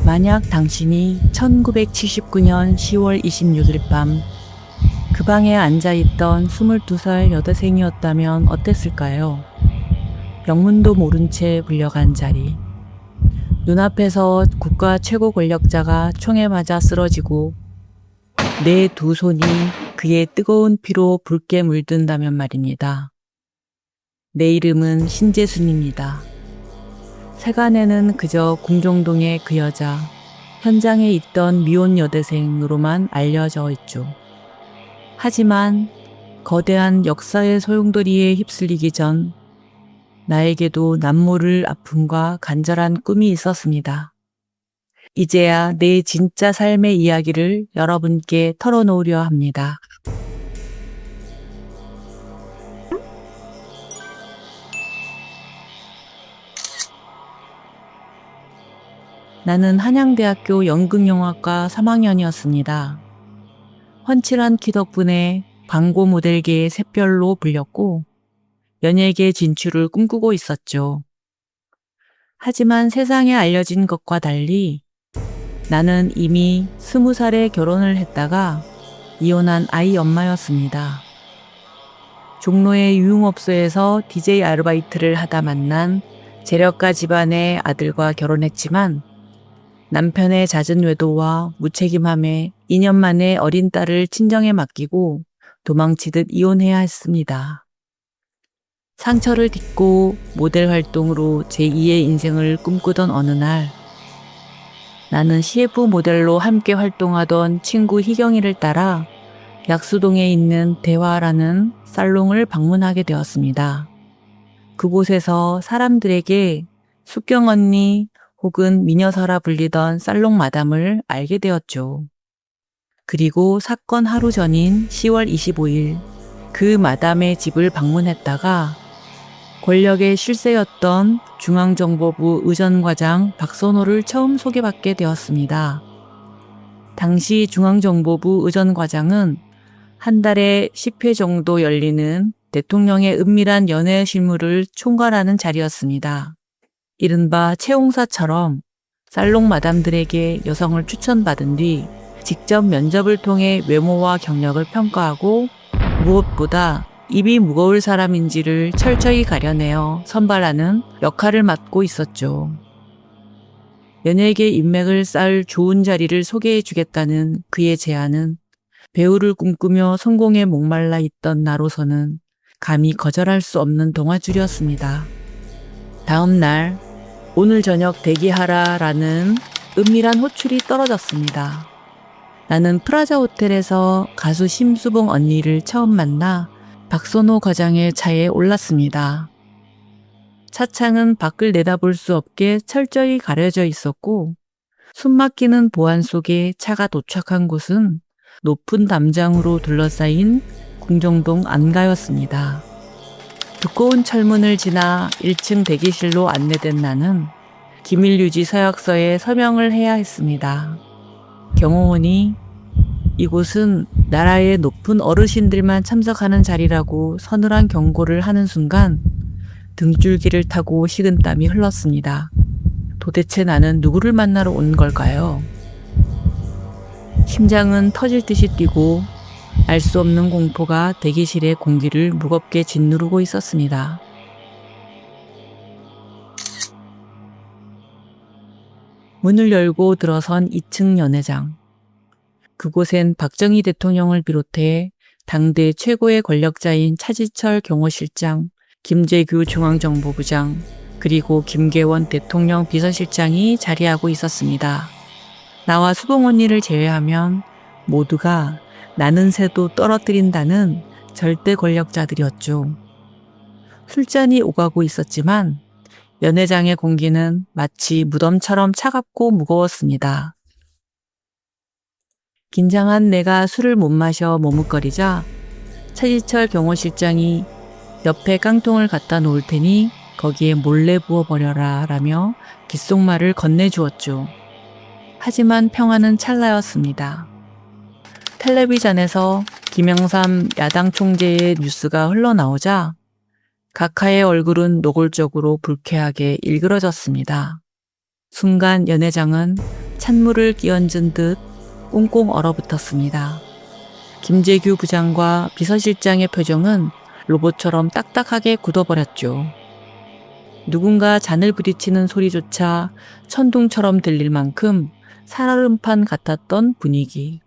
만약 당신이 1979년 10월 26일 밤 그 방에 앉아있던 22살 여대생이었다면 어땠을까요? 영문도 모른 채 불려간 자리. 눈앞에서 국가 최고 권력자가 총에 맞아 쓰러지고 내 두 손이 그의 뜨거운 피로 붉게 물든다면 말입니다. 내 이름은 신재순입니다. 세간에는 그저 궁정동의 그 여자, 현장에 있던 미혼 여대생으로만 알려져 있죠. 하지만 거대한 역사의 소용돌이에 휩쓸리기 전 나에게도 남모를 아픔과 간절한 꿈이 있었습니다. 이제야 내 진짜 삶의 이야기를 여러분께 털어놓으려 합니다. 나는 한양대학교 연극영화과 3학년이었습니다. 훤칠한 키 덕분에 광고 모델계의 샛별로 불렸고 연예계 진출을 꿈꾸고 있었죠. 하지만 세상에 알려진 것과 달리 나는 이미 20살에 결혼을 했다가 이혼한 아이 엄마였습니다. 종로의 유흥업소에서 DJ 아르바이트를 하다 만난 재력가 집안의 아들과 결혼했지만 남편의 잦은 외도와 무책임함에 2년 만에 어린 딸을 친정에 맡기고 도망치듯 이혼해야 했습니다. 상처를 딛고 모델 활동으로 제2의 인생을 꿈꾸던 어느 날 나는 CF 모델로 함께 활동하던 친구 희경이를 따라 약수동에 있는 대화라는 살롱을 방문하게 되었습니다. 그곳에서 사람들에게 숙경 언니 혹은 미녀사라 불리던 살롱 마담을 알게 되었죠. 그리고 사건 하루 전인 10월 25일 그 마담의 집을 방문했다가 권력의 실세였던 중앙정보부 의전과장 박선호를 처음 소개받게 되었습니다. 당시 중앙정보부 의전과장은 한 달에 10회 정도 열리는 대통령의 은밀한 연애 실무를 총괄하는 자리였습니다. 이른바 채용사처럼 살롱 마담들에게 여성을 추천받은 뒤 직접 면접을 통해 외모와 경력을 평가하고 무엇보다 입이 무거울 사람인지를 철저히 가려내어 선발하는 역할을 맡고 있었죠. 연예계 인맥을 쌓을 좋은 자리를 소개해 주겠다는 그의 제안은 배우를 꿈꾸며 성공에 목말라 있던 나로서는 감히 거절할 수 없는 동아줄이었습니다. 다음 날 오늘 저녁 대기하라라는 은밀한 호출이 떨어졌습니다. 나는 프라자 호텔에서 가수 심수봉 언니를 처음 만나 박선호 과장의 차에 올랐습니다. 차창은 밖을 내다볼 수 없게 철저히 가려져 있었고 숨막히는 보안 속에 차가 도착한 곳은 높은 담장으로 둘러싸인 궁정동 안가였습니다. 두꺼운 철문을 지나 1층 대기실로 안내된 나는 기밀유지 서약서에 서명을 해야 했습니다. 경호원이 이곳은 나라의 높은 어르신들만 참석하는 자리라고 서늘한 경고를 하는 순간 등줄기를 타고 식은땀이 흘렀습니다. 도대체 나는 누구를 만나러 온 걸까요? 심장은 터질 듯이 뛰고 알 수 없는 공포가 대기실의 공기를 무겁게 짓누르고 있었습니다. 문을 열고 들어선 2층 연회장. 그곳엔 박정희 대통령을 비롯해 당대 최고의 권력자인 차지철 경호실장, 김재규 중앙정보부장, 그리고 김계원 대통령 비서실장이 자리하고 있었습니다. 나와 수봉 언니를 제외하면 모두가 나는 새도 떨어뜨린다는 절대 권력자들이었죠. 술잔이 오가고 있었지만 연회장의 공기는 마치 무덤처럼 차갑고 무거웠습니다. 긴장한 내가 술을 못 마셔 머뭇거리자 차지철 경호실장이 옆에 깡통을 갖다 놓을 테니 거기에 몰래 부어버려라 라며 귓속말을 건네주었죠. 하지만 평화는 찰나였습니다. 텔레비전에서 김영삼 야당 총재의 뉴스가 흘러나오자 각하의 얼굴은 노골적으로 불쾌하게 일그러졌습니다. 순간 연회장은 찬물을 끼얹은 듯 꽁꽁 얼어붙었습니다. 김재규 부장과 비서실장의 표정은 로봇처럼 딱딱하게 굳어버렸죠. 누군가 잔을 부딪히는 소리조차 천둥처럼 들릴 만큼 살얼음판 같았던 분위기.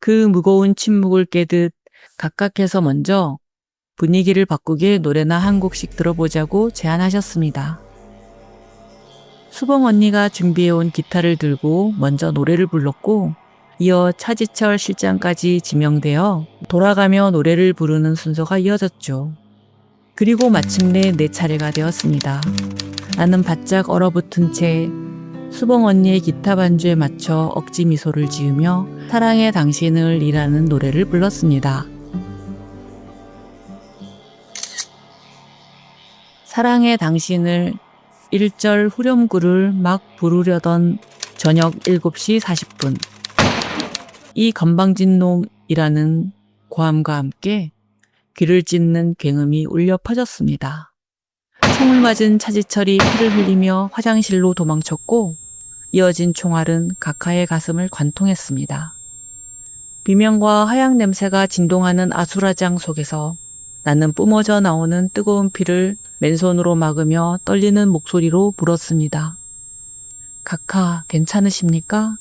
그 무거운 침묵을 깨듯 각각해서 먼저 분위기를 바꾸게 노래나 한 곡씩 들어보자고 제안하셨습니다. 수봉 언니가 준비해온 기타를 들고 먼저 노래를 불렀고 이어 차지철 실장까지 지명되어 돌아가며 노래를 부르는 순서가 이어졌죠. 그리고 마침내 내 차례가 되었습니다. 나는 바짝 얼어붙은 채 수봉 언니의 기타 반주에 맞춰 억지 미소를 지으며 사랑의 당신을 이라는 노래를 불렀습니다. 사랑의 당신을 1절 후렴구를 막 부르려던 저녁 7시 40분. 이 건방진 놈이라는 고함과 함께 귀를 찢는 굉음이 울려 퍼졌습니다. 총을 맞은 차지철이 피를 흘리며 화장실로 도망쳤고 이어진 총알은 각하의 가슴을 관통했습니다. 비명과 하양 냄새가 진동하는 아수라장 속에서 나는 뿜어져 나오는 뜨거운 피를 맨손으로 막으며 떨리는 목소리로 물었습니다. 각하, 괜찮으십니까?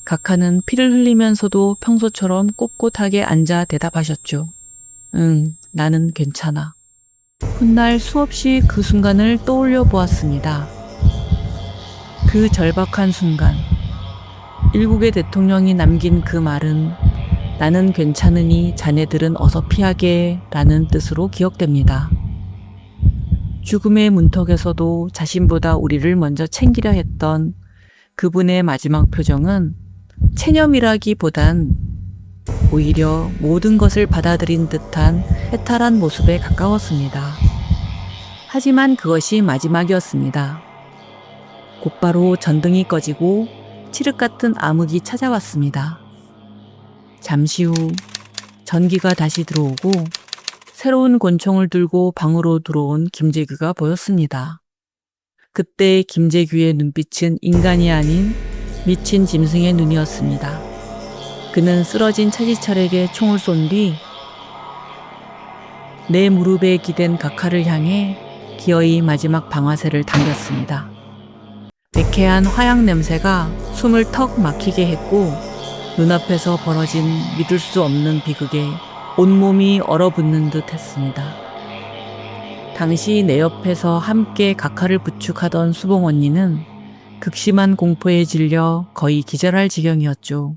각하는 피를 흘리면서도 평소처럼 꼿꼿하게 앉아 대답하셨죠. 응, 나는 괜찮아. 훗날 수없이 그 순간을 떠올려 보았습니다. 그 절박한 순간, 일국의 대통령이 남긴 그 말은 나는 괜찮으니 자네들은 어서 피하게 라는 뜻으로 기억됩니다. 죽음의 문턱에서도 자신보다 우리를 먼저 챙기려 했던 그분의 마지막 표정은 체념이라기보단 오히려 모든 것을 받아들인 듯한 해탈한 모습에 가까웠습니다. 하지만 그것이 마지막이었습니다. 곧바로 전등이 꺼지고 칠흑 같은 암흑이 찾아왔습니다. 잠시 후 전기가 다시 들어오고 새로운 권총을 들고 방으로 들어온 김재규가 보였습니다. 그때 김재규의 눈빛은 인간이 아닌 미친 짐승의 눈이었습니다. 그는 쓰러진 차지철에게 총을 쏜 뒤 내 무릎에 기댄 각하를 향해 기어이 마지막 방아쇠를 당겼습니다. 매캐한 화약 냄새가 숨을 턱 막히게 했고 눈앞에서 벌어진 믿을 수 없는 비극에 온몸이 얼어붙는 듯 했습니다. 당시 내 옆에서 함께 각하를 부축하던 수봉 언니는 극심한 공포에 질려 거의 기절할 지경이었죠.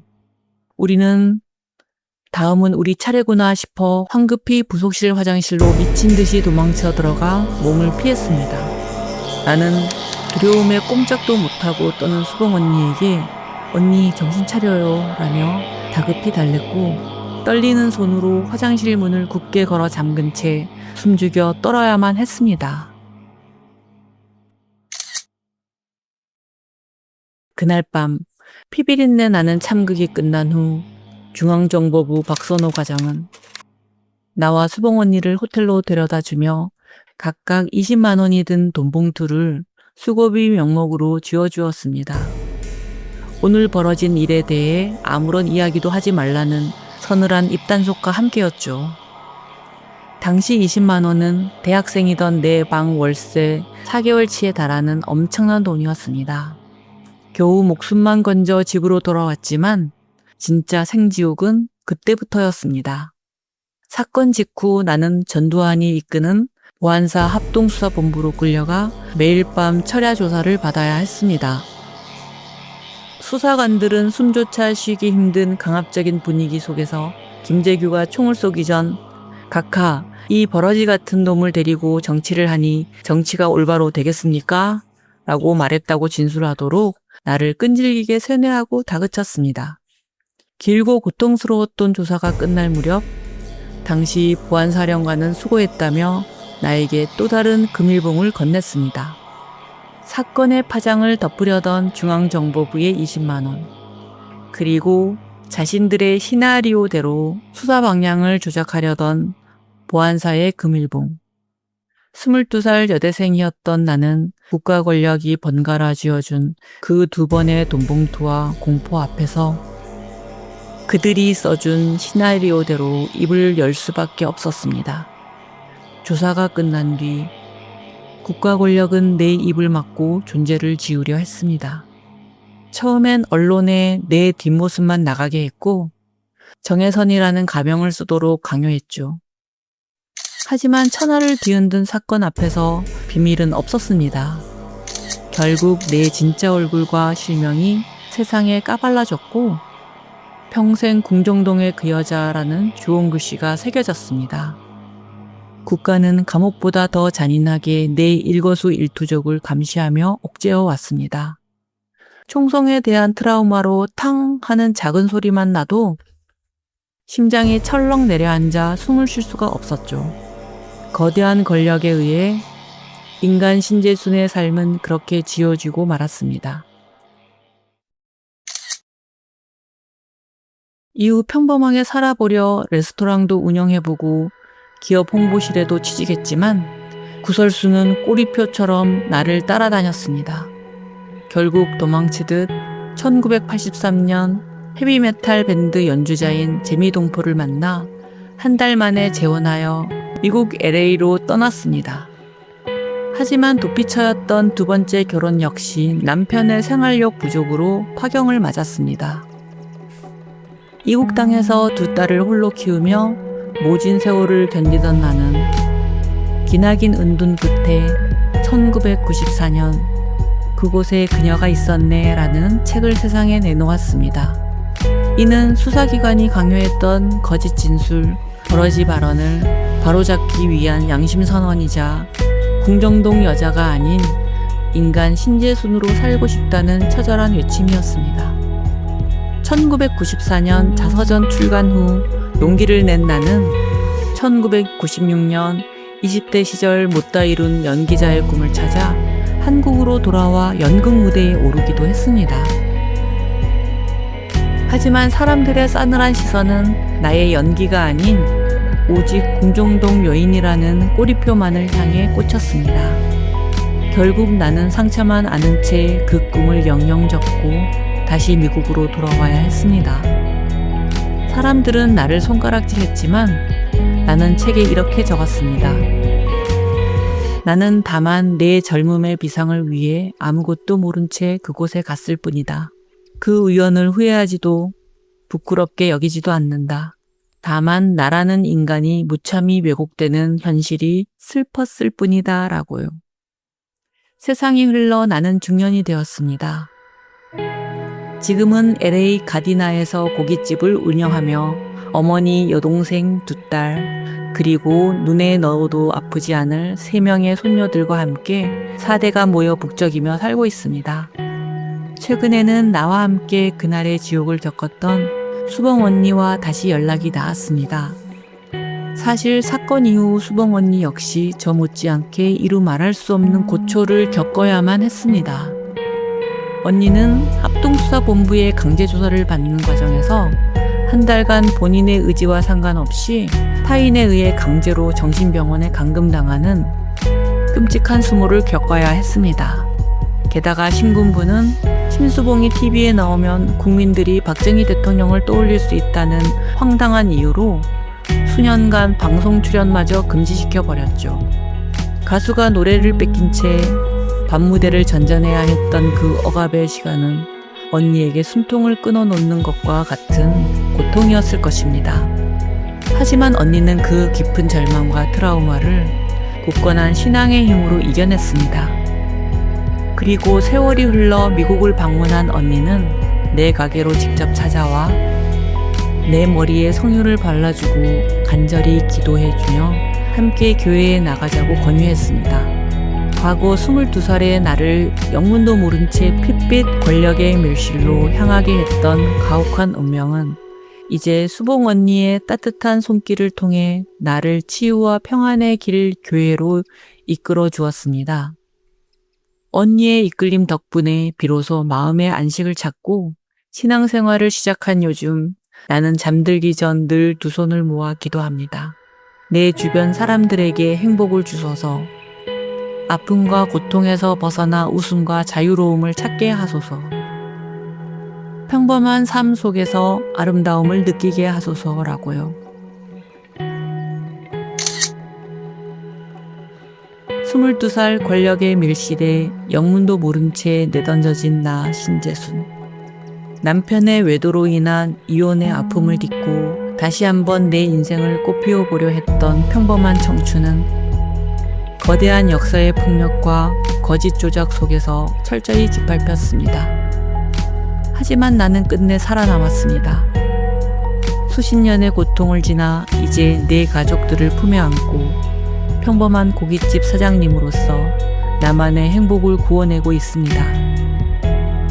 우리는 다음은 우리 차례구나 싶어 황급히 부속실 화장실로 미친 듯이 도망쳐 들어가 몸을 피했습니다. 나는 두려움에 꼼짝도 못하고 떠는 수봉 언니에게 언니 정신 차려요 라며 다급히 달랬고 떨리는 손으로 화장실 문을 굳게 걸어 잠근 채 숨죽여 떨어야만 했습니다. 그날 밤 피비린내 나는 참극이 끝난 후 중앙정보부 박선호 과장은 나와 수봉 언니를 호텔로 데려다주며 각각 20만 원이 든 돈봉투를 수고비 명목으로 쥐어주었습니다. 오늘 벌어진 일에 대해 아무런 이야기도 하지 말라는 서늘한 입단속과 함께였죠. 당시 20만 원은 대학생이던 내 방 월세 4개월치에 달하는 엄청난 돈이었습니다. 겨우 목숨만 건져 집으로 돌아왔지만 진짜 생지옥은 그때부터였습니다. 사건 직후 나는 전두환이 이끄는 보안사 합동수사본부로 끌려가 매일 밤 철야 조사를 받아야 했습니다. 수사관들은 숨조차 쉬기 힘든 강압적인 분위기 속에서 김재규가 총을 쏘기 전 각하, 이 버러지 같은 놈을 데리고 정치를 하니 정치가 올바로 되겠습니까? 라고 말했다고 진술하도록 나를 끈질기게 세뇌하고 다그쳤습니다. 길고 고통스러웠던 조사가 끝날 무렵 당시 보안사령관은 수고했다며 나에게 또 다른 금일봉을 건넸습니다. 사건의 파장을 덮으려던 중앙정보부의 20만 원, 그리고 자신들의 시나리오대로 수사 방향을 조작하려던 보안사의 금일봉. 22살 여대생이었던 나는 국가 권력이 번갈아 쥐어준 그 두 번의 돈봉투와 공포 앞에서 그들이 써준 시나리오대로 입을 열 수밖에 없었습니다. 조사가 끝난 뒤 국가 권력은 내 입을 막고 존재를 지우려 했습니다. 처음엔 언론에 내 뒷모습만 나가게 했고 정혜선이라는 가명을 쓰도록 강요했죠. 하지만 천하를 뒤흔든 사건 앞에서 비밀은 없었습니다. 결국 내 진짜 얼굴과 실명이 세상에 까발라졌고 평생 궁정동의 그 여자라는 좋은 글씨가 새겨졌습니다. 국가는 감옥보다 더 잔인하게 내 일거수일투족을 감시하며 옥죄어 왔습니다. 총성에 대한 트라우마로 탕 하는 작은 소리만 나도 심장이 철렁 내려앉아 숨을 쉴 수가 없었죠. 거대한 권력에 의해 인간 신재순의 삶은 그렇게 지워지고 말았습니다. 이후 평범하게 살아보려 레스토랑도 운영해보고 기업 홍보실에도 취직했지만 구설수는 꼬리표처럼 나를 따라다녔습니다. 결국 도망치듯 1983년 헤비메탈 밴드 연주자인 재미동포를 만나 한 달 만에 재혼하여 미국 LA로 떠났습니다. 하지만 도피처였던 두 번째 결혼 역시 남편의 생활력 부족으로 파경을 맞았습니다. 이국 땅에서 두 딸을 홀로 키우며 모진 세월을 견디던 나는 기나긴 은둔 끝에 1994년 그곳에 그녀가 있었네 라는 책을 세상에 내놓았습니다. 이는 수사기관이 강요했던 거짓 진술, 버러지 발언을 바로잡기 위한 양심선언이자 궁정동 여자가 아닌 인간 신재순으로 살고 싶다는 처절한 외침이었습니다. 1994년 자서전 출간 후 용기를 낸 나는 1996년 20대 시절 못다 이룬 연기자의 꿈을 찾아 한국으로 돌아와 연극 무대에 오르기도 했습니다. 하지만 사람들의 싸늘한 시선은 나의 연기가 아닌 오직 궁정동 여인이라는 꼬리표만을 향해 꽂혔습니다. 결국 나는 상처만 안은 채 그 꿈을 영영 접고 다시 미국으로 돌아와야 했습니다. 사람들은 나를 손가락질했지만 나는 책에 이렇게 적었습니다. 나는 다만 내 젊음의 비상을 위해 아무것도 모른 채 그곳에 갔을 뿐이다. 그 우연을 후회하지도 부끄럽게 여기지도 않는다. 다만 나라는 인간이 무참히 왜곡되는 현실이 슬펐을 뿐이다 라고요. 세상이 흘러 나는 중년이 되었습니다. 지금은 LA 가디나에서 고깃집을 운영하며 어머니, 여동생 2딸, 그리고 눈에 넣어도 아프지 않을 3명의 손녀들과 함께 4대가 모여 북적이며 살고 있습니다. 최근에는 나와 함께 그날의 지옥을 겪었던 수봉 언니와 다시 연락이 닿았습니다. 사실 사건 이후 수봉 언니 역시 저 못지않게 이루 말할 수 없는 고초를 겪어야만 했습니다. 언니는 합동수사본부의 강제조사를 받는 과정에서 한 달간 본인의 의지와 상관없이 타인에 의해 강제로 정신병원에 감금당하는 끔찍한 수모를 겪어야 했습니다. 게다가 신군부는 심수봉이 TV에 나오면 국민들이 박정희 대통령을 떠올릴 수 있다는 황당한 이유로 수년간 방송 출연마저 금지시켜버렸죠. 가수가 노래를 뺏긴 채 밤무대를 전전해야 했던 그 억압의 시간은 언니에게 숨통을 끊어놓는 것과 같은 고통이었을 것입니다. 하지만 언니는 그 깊은 절망과 트라우마를 굳건한 신앙의 힘으로 이겨냈습니다. 그리고 세월이 흘러 미국을 방문한 언니는 내 가게로 직접 찾아와 내 머리에 성유를 발라주고 간절히 기도해주며 함께 교회에 나가자고 권유했습니다. 과거 22살의 나를 영문도 모른 채 핏빛 권력의 밀실로 향하게 했던 가혹한 운명은 이제 수봉 언니의 따뜻한 손길을 통해 나를 치유와 평안의 길 교회로 이끌어 주었습니다. 언니의 이끌림 덕분에 비로소 마음의 안식을 찾고 신앙생활을 시작한 요즘 나는 잠들기 전 늘 두 손을 모아 기도합니다. 내 주변 사람들에게 행복을 주소서. 아픔과 고통에서 벗어나 웃음과 자유로움을 찾게 하소서. 평범한 삶 속에서 아름다움을 느끼게 하소서라고요. 22살 권력의 밀실에 영문도 모른 채 내던져진 나 신재순. 남편의 외도로 인한 이혼의 아픔을 딛고 다시 한번 내 인생을 꽃피워보려 했던 평범한 청춘은 거대한 역사의 폭력과 거짓 조작 속에서 철저히 짓밟혔습니다. 하지만 나는 끝내 살아남았습니다. 수십 년의 고통을 지나 이제 내 가족들을 품에 안고 평범한 고깃집 사장님으로서 나만의 행복을 구워내고 있습니다.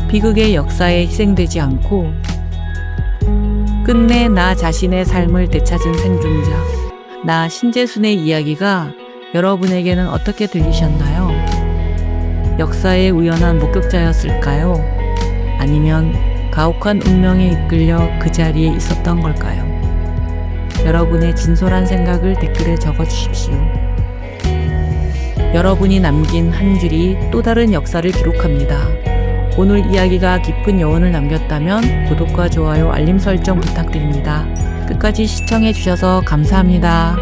비극의 역사에 희생되지 않고 끝내 나 자신의 삶을 되찾은 생존자, 나 신재순의 이야기가 여러분에게는 어떻게 들리셨나요? 역사의 우연한 목격자였을까요? 아니면 가혹한 운명에 이끌려 그 자리에 있었던 걸까요? 여러분의 진솔한 생각을 댓글에 적어주십시오. 여러분이 남긴 한 줄이 또 다른 역사를 기록합니다. 오늘 이야기가 깊은 여운을 남겼다면 구독과 좋아요, 알림 설정 부탁드립니다. 끝까지 시청해주셔서 감사합니다.